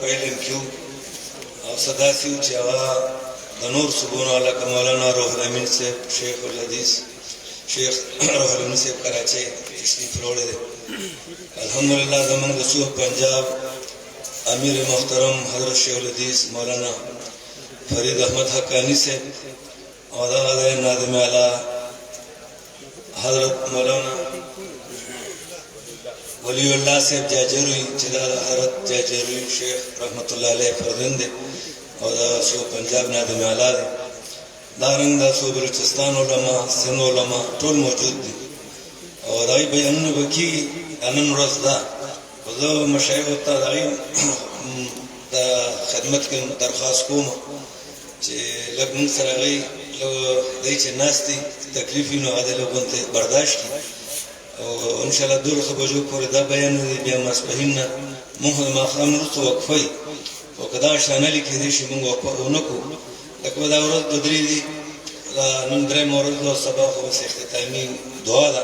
پہلے کیوں اور صداسیو چاہا دنور سبون والا مولانا روح الامین سے شیخ الحدیث شیخ روح الامین سے کراچے تشریف روڑے دے الحمدللہ زمان دسوح پنجاب امیر محترم حضرت شیخ الحدیث مولانا فرید احمد حقانی سے اور ناظم اعلیٰ حضرت مولانا ولی اللہ سے جاجروی جلال حضرت جاجروی شیخ رحمت اللہ علیہ فرزند اور سو پنجاب ناظم اعلیٰ دے دارنگ دا سو بلوچستان علماء سن علماء طول موجود دی اور آئی بیان بکی انن رسدہ وزو مشایخ ہوتا دائی دا خدمت کے درخواست کوم چے لگ من سر آگئی دی چے ناس تی تکلیفی نو آدھے لوگوں تے برداشت کی اور انشاءاللہ دور خبجو پوری دا بیان دی بیا ماسپہین محمد ماخام رسو وقفائی وقدا شانہ لکھی دیشی منگو وقفا اونکو لکو دا ورد ددری دی نندرے مورد دو سبا خوبس اختتامی دعا دا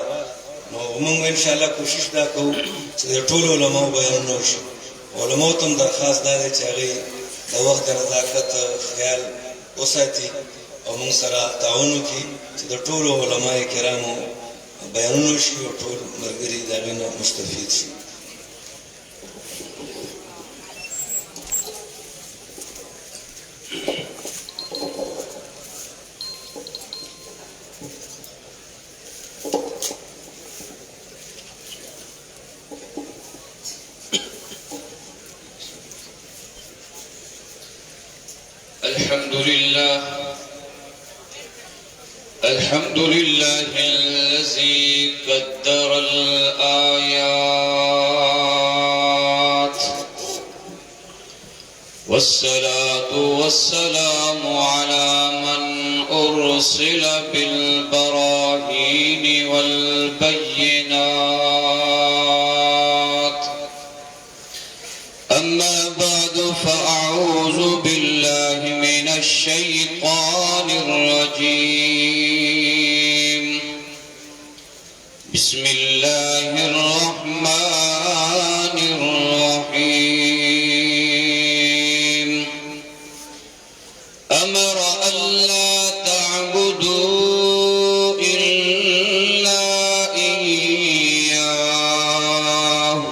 منگو انشاءاللہ کوشش دا کو چه طول علماء بیان نوشی علماء تم درخواست دادے چاگئی دا وقت رضاکت خیال اساتی اور من سرا تعاونو کی چه طول علماء کرامو بیان نوشی اور طول مرگری داغینا مستفید شی الحمد لله الذي قدر الآيات والصلاة والسلام على من أرسل بالبراهين والبينات أما بعد فأعوذ بالله من الشيطان الرجيم بسم الله الرحمن الرحيم أمر ألا تعبدوا إلا إياه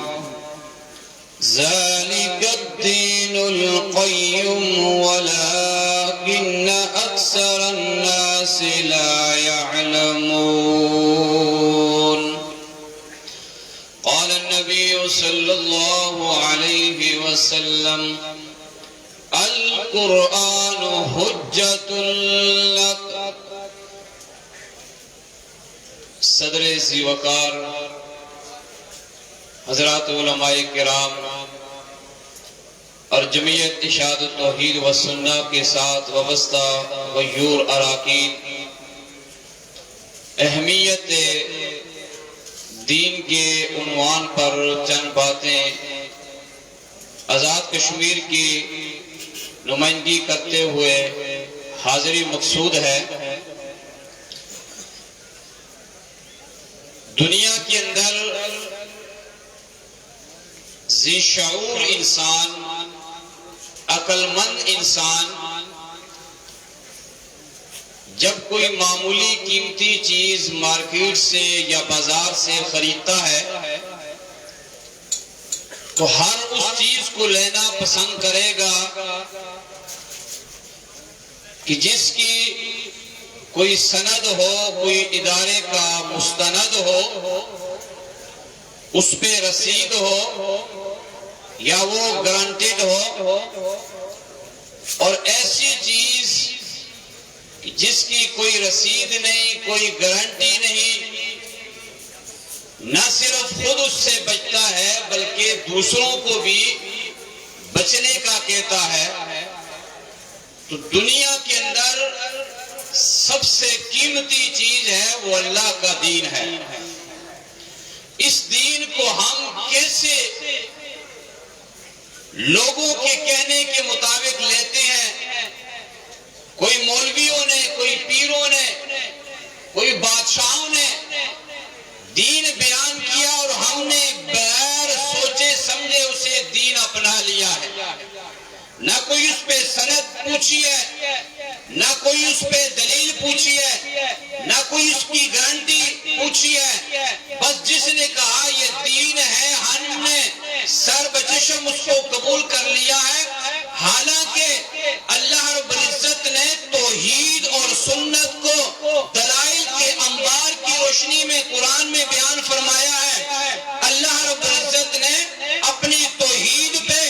ذلك الدين القيم ولكن أكثر الناس لا يعلمون قال النبي صلى الله عليه وسلم القرآن حجة لك صدر ذی وقار حضرات علماء کرام اور جمعیت اشاعت توحید و سنہ کے ساتھ وابستہ غیور اراکین اہمیت دین کے عنوان پر چند باتیں آزاد کشمیر کی نمائندگی کرتے ہوئے حاضری مقصود ہے۔ دنیا کے اندر ذی شعور انسان، عقل مند انسان جب کوئی معمولی قیمتی چیز مارکیٹ سے یا بازار سے خریدتا ہے تو ہر اس چیز کو لینا پسند کرے گا کہ جس کی کوئی سند ہو، کوئی ادارے کا مستند ہو، اس پہ رسید ہو یا وہ گارنٹیڈ ہو، اور ایسی چیز جس کی کوئی رسید نہیں، کوئی گارنٹی نہیں، نہ صرف خود اس سے بچتا ہے بلکہ دوسروں کو بھی بچنے کا کہتا ہے، تو دنیا کے اندر سب سے قیمتی چیز ہے وہ اللہ کا دین ہے۔ اس دین کو ہم کیسے لوگوں کے کہنے کے مطابق لیتے ہیں؟ کوئی مولویوں نے، کوئی پیروں نے، کوئی بادشاہوں نے دین بیان کیا اور ہم نے بغیر سوچے سمجھے اسے دین اپنا لیا ہے۔ نہ کوئی اس پہ سند پوچھی ہے، نہ کوئی اس پہ دلیل پوچھی ہے، نہ کوئی اس کی گارنٹی پوچھی ہے، بس جس نے کہا یہ دین ہے ہم نے سر بچشم اس کو قبول کر لیا ہے۔ حالانکہ اللہ رب العزت نے توحید اور سنت کو دلائل کے انبار کی روشنی میں قرآن میں بیان فرمایا ہے۔ اللہ رب العزت نے اپنی توحید پہ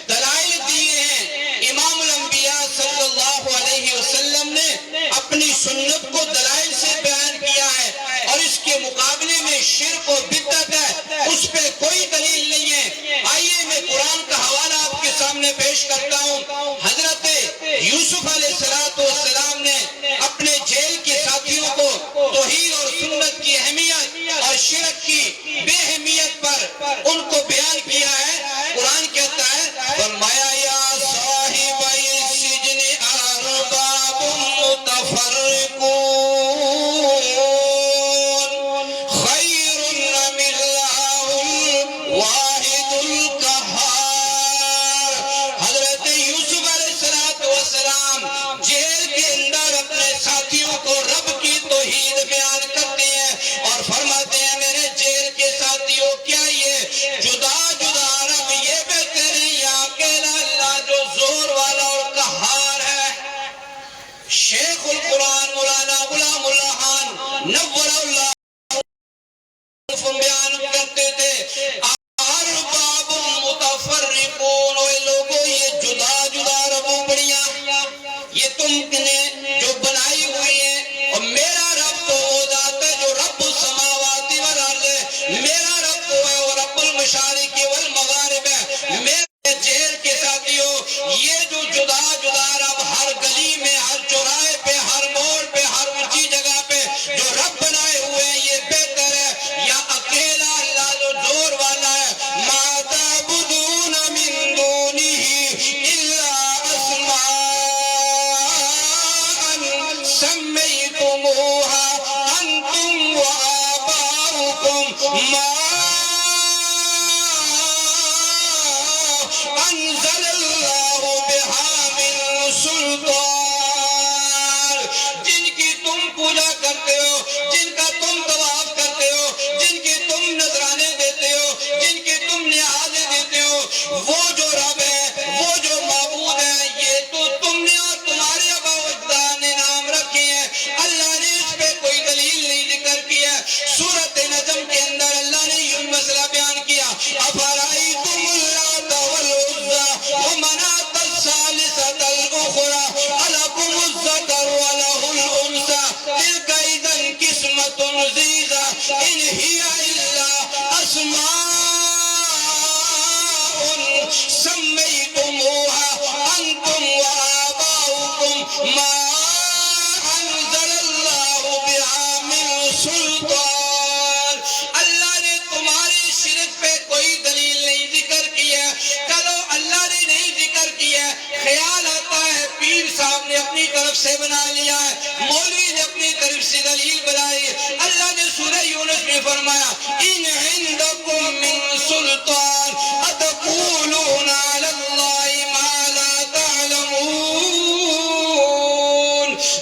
دلائل دیے ہیں، امام الانبیاء صلی اللہ علیہ وسلم نے اپنی سنت کو دلائل سے بیان کیا ہے، اور اس کے مقابلے میں شرک و بدعت ہے، اس پہ کوئی دلیل نہیں ہے۔ آئیے میں قرآن کا حوالہ آپ کے سامنے پیش کرتا ہوں۔ حضرت یوسف علیہ السلام نے اپنے جیل کے ساتھیوں کو توحید اور سنت کی اہمیت اور شرک کی بے اہمیت پر ان کو بیان کیا ہے۔ قرآن کہتا ہے فرمایا یا صاحبی السجن ارباب متفرقون خیر ام اللہ الواحد القہار۔ حضرت یوسف علیہ السلام جیل کے اندر اپنے ساتھیوں کو رب کی توحید بیان کرتے ہیں اور فرماتے ہیں میرے جیل کے ساتھیوں کیا یہ جدا جدا رب یہ بہتر ہے یا اکیلا اللہ جو زور والا اور قہار ہے؟ شیخ القرآن مولانا غلام اللہ خان نور اللہ بیان کرتے تھے ارباب متفرقون، اے لوگوں یہ جدا جدا ربوبیاں یہ تم نے جو بنائی ہوئی ہیں، اور میرا رب تو وہ ذات ہے جو رب السماوات والارض ہے، میرا رب وہ ہے وہ رب المشارق والمغارب ہے۔ میرے جیل کے ساتھیوں یہ جو جدا جدا رب ہر گلی میں ہر چوراہے پہ ہر موڑ پہ ہر اونچی جگہ پہ جو رب بنائے ہوئے ہیں یہ بہتر ہے یا اکیلا اللہ جو زور والا ہے؟ ما تعبدون من دونه الا اسماء سمیتموها انتم وآباؤکم ما انزل اللہ بہا من سلطان، جن کی تم پوجا کرتے ہو، جن کا تم طواف کرتے ہو، جن کی تم نذرانے دیتے ہو، جن کی تم نیازیں دیتے ہو، وہ جو رب ہے وہ جو معبود ہے یہ تو تم نے اور تمہارے آبا و اجداد نے نام رکھے ہیں۔ اللہ نے اس پہ کوئی دلیل نہیں ذکر کیا۔ سورۃ نجم کے اندر اللہ نے یہ مسئلہ بیان کیا افرأیتم اللات والعزی ومناة الثالثۃ الاخری الکم الذکر وله الانثی تلک اذا قسمۃ ضیزی ان ہی الا اسماء سمیتموها انتم وآباؤکم ما انزل اللہ بہا من سلطان۔ اللہ نے تمہاری شرک پہ کوئی دلیل نہیں ذکر کیا۔ چلو اللہ نے نہیں ذکر کیا، خیال آتا ہے پیر صاحب نے اپنی طرف سے بنا لیا ہے، مولوی نے اپنی طرف سے دلیل بنائی۔ اللہ نے سورہ یونس میں فرمایا ان عندکم من سلطان اتقولون علی اللہ ما لا تعلمون۔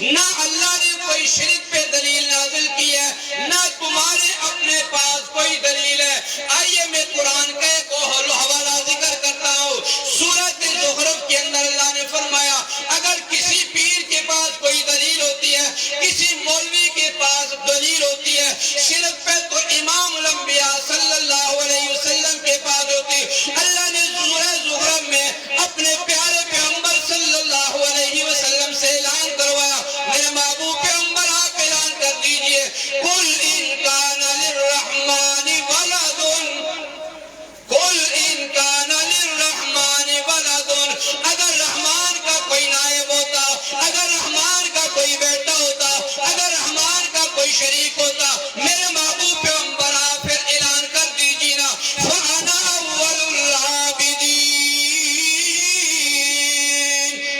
نہ اللہ نے کوئی شرک پہ دلیل نازل کی ہے، نہ تمہارے اپنے پاس کوئی دلیل ہے۔ آئیے میں قرآن کا ایک حوالہ ذکر کرتا ہوں۔ سورۃ زخرف کے اندر اللہ نے فرمایا اگر کسی پیر کے پاس کوئی دلیل ہوتی ہے، کسی مولوی کے پاس دلیل ہوتی ہے شرک پہ، تو امام الانبیاء صلی اللہ علیہ وسلم کے پاس ہوتی۔ اللہ نے سورہ زخرف میں اپنے پیارے پیغمبر صلی اللہ علیہ وسلم سے اعلان کروایا، میرے محبوب پیغمبر آپ اعلان کر دیجئے قل ان کان للرحمن ولد، قل ان کان للرحمن ولد، اگر رحمان کا کوئی نائب ہوتا، اگر رحمان کا کوئی بیٹا ہوتا، اگر رحمان کا کوئی شریک ہوتا، میرے محبوب پیغمبر آپ پھر اعلان کر دیجیے نا فَأَنَا أَوَّلُ الْعَابِدِينَ۔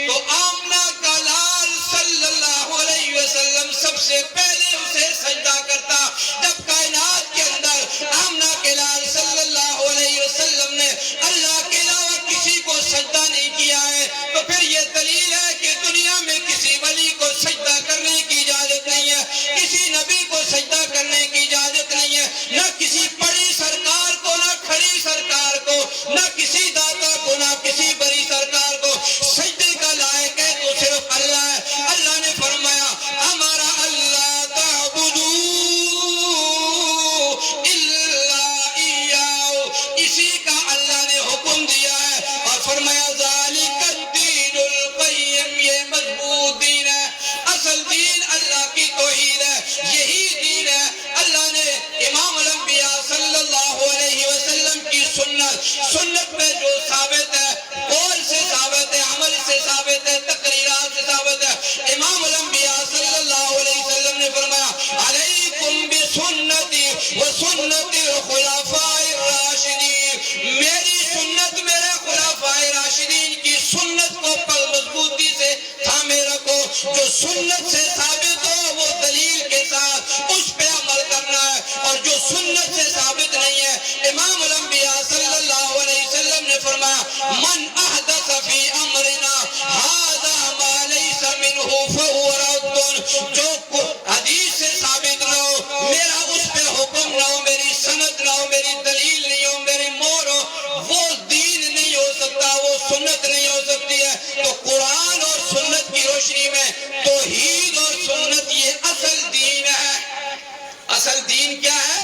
تو آمنہ کا لال صلی اللہ علیہ وسلم سب سے پہلے اسے سجدہ کرتا۔ جب کائنات کے اندر آمنہ کے لال صلی اللہ علیہ وسلم نے اللہ کے علاوہ کسی کو سجدہ نہیں کیا ہے، سنت سے ثابت ہو وہ دلیل کے ساتھ اس پہ عمل کرنا ہے، اور جو سنت سے ثابت نہیں ہے، امام الانبیاء صلی اللہ علیہ وسلم نے فرمایا من احدث فی امرنا ھذا ما لیس منہ فہو رد، جو حدیث سے ثابت نہ ہو، میرا اس پہ حکم نہ ہو، میری سند نہ ہو، میری دلیل نہیں ہو، میری مہر ہو، وہ دین نہیں ہو سکتا، وہ سنت نہیں ہو سکتی ہے۔ تو قرآن اور سنت کی روشنی میں توحید اور سنت یہ اصل دین ہے۔ اصل دین کیا ہے؟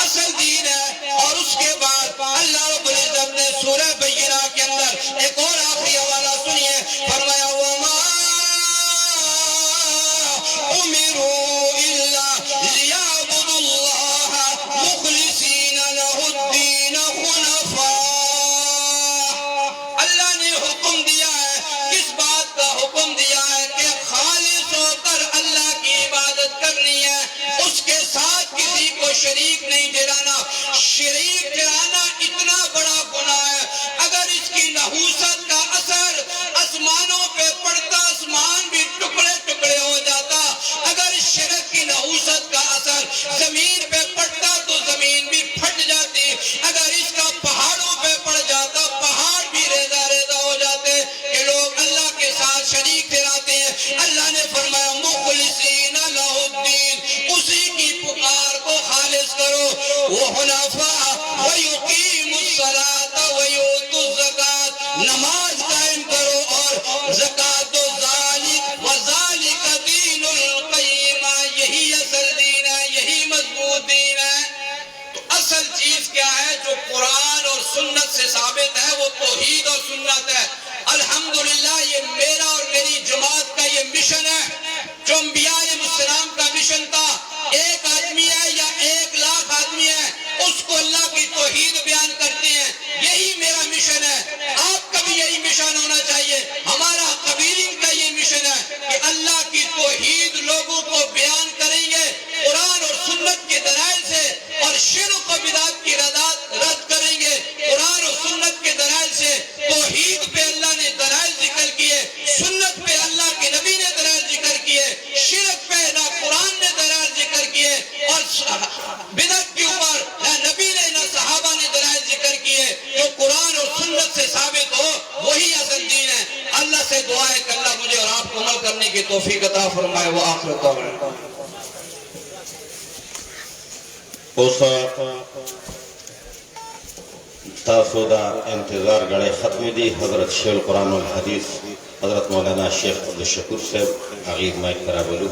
اصل دین ہے۔ اور اس کے بعد اللہ رب العزت نے سورہ بینہ کے اندر ایک اور آخری حوالہ سنیے، فرمایا وَمَا أُمِرُوا إِلَّا لِيَعْبُدُوا اللَّهَ مُخْلِصِينَ لَهُ الدِّينَ حُنَفَاءَ۔ اللہ نے حکم دیا ہے، کس بات کا حکم دیا ہے؟ کہ خالص ہو کر اللہ کی عبادت کرنی ہے، اس کے ساتھ کسی کو شریک نہیں ٹھہرانا۔ شریک ٹھہرانا اتنا بڑا گناہ ہے، اگر اس کی نحوست کا اثر آسمانوں پہ پڑتا، آسمان بھی ٹکڑے ٹکڑے ہو جاتا۔ اگر اس شرک کی نحوست کا اثر زمین پہ پڑتا تو زمین بھی پھٹ جاتی۔ اگر اس کا پہاڑوں پہ پڑ جاتا، پہاڑ بھی ریزہ ریزہ ہو جاتے کہ لوگ اللہ کے ساتھ شریک ٹھہراتے ہیں۔ اللہ نے فرمایا مخلصین لہ الدین، اسی کی پکار کو خالص کرو، وہ حنفاء ویقیموا الصلاۃ ویؤتوا الزکاۃ، نماز قائم کرو اور زکات دو، ذالک وذالک دین القیمہ، یہی اصل دین ہے، یہی مضبوط دین ہے۔ تو اصل چیز کیا ہے جو قرآن اور سنت سے ثابت ہے؟ وہ توحید اور سنت ہے۔ الحمدللہ یہ میرا اور میری جماعت کا یہ مشن ہے، جو انبیاء علیہ السلام کا مشن تھا۔ ایک آدمی ہے یا 1,00,000 آدمی ہے، اس کو اللہ کی توحید بیان کرتے ہیں، یہی میرا مشن ہے۔ آپ کا بھی یہی مشن ہونا چاہیے۔ ہمارا قبیلین کا یہ مشن ہے کہ اللہ کی توحید لوگوں کو بیان کریں گے قرآن اور سنت کے دلائل سے، اور شرک و بدعت کی رد کریں گے قرآن اور سنت کے دلائل سے۔ توحید پہ اللہ نے دلائل ذکر کیے، سنت پہ اللہ کے نبی نے دلائل ذکر کیے، شرک پہ نہ قرآن نے دلائل ذکر کیے، اور بدعت کے اوپر نہ نبی نے نہ صحابہ نے دلائل ذکر کیے۔ جو قرآن اور سنت سے ثابت ہو وہی اصل دین ہے۔ اللہ سے دعا ہے کہ اللہ مجھے اور آپ کو عمل کرنے کی توفیق عطا فرمائے۔ وہ آخر دعوانا اوس تاسو دا انتظار گڑے ختم دی حضرت شیخ القرآن والحدیث حضرت مولانا شیخ عبدالشکور صاحب، آغیر مائک کرا بولو۔